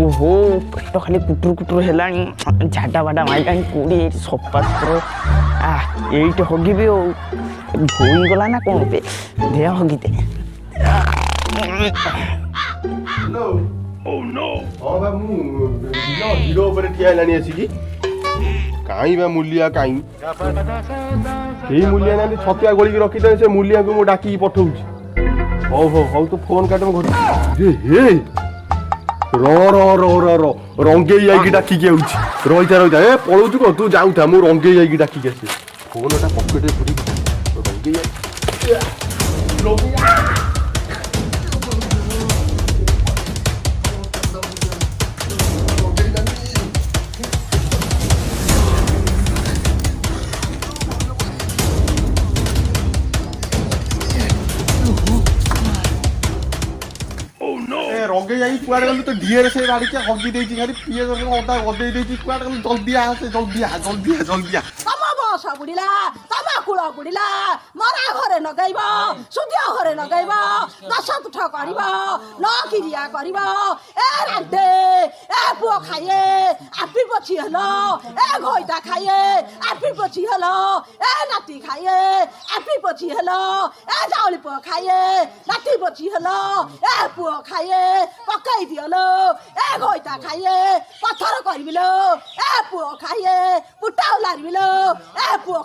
ओहो पेट खाली कुटुर कुटुर हेलानी झाटा बाटा माइलानी कोड़ी सफा सुतरा एट हगिबी भोई गला ना कौन पे दे हगिदे हिरो ऊपर ठिया हेलानी आसिकी काई बा मूलिया काई एई मूलिया ना छतिया गोली रखी दे से मूलिया को मु डाकी पठौची हो हो हो तो फोन काट म घर हे रो रो रो रो रो रंगे जाई डाकी के आउची रोइता रोइता ए पळौचु को तू जाउथा मु रंगे जाई डाकी के आसी फोनटा पॉकेट पुरी रंगे जाई रंगे जाई कुआडे गलु तो ढिएर से बाड़ी के हगी देची खाली पिए अटा गदे देची कुआडे गलु जल्दी आ से जल्दी आ जल्दी आ जल्दी आ तमा बस बुढीला तमा कुळ बुढीला मरा घरे नगैब सुदिया घरे नगैब दस तुठ करिब न किरिया करिब ए राते ए पुओ खाइए आपी पछि हलो ए घोइटा खाइए आपी पछि हलो ए नाती खाइए आपी पछि हलो ए जाउली पुओ खाइए नाती पछि हलो ए पुओ खाइए पकाई दियो ए घोइटा खाइए पत्थर करिबिलो ए पुओ खाइए पुटाउ लारिबिलो ए पुओ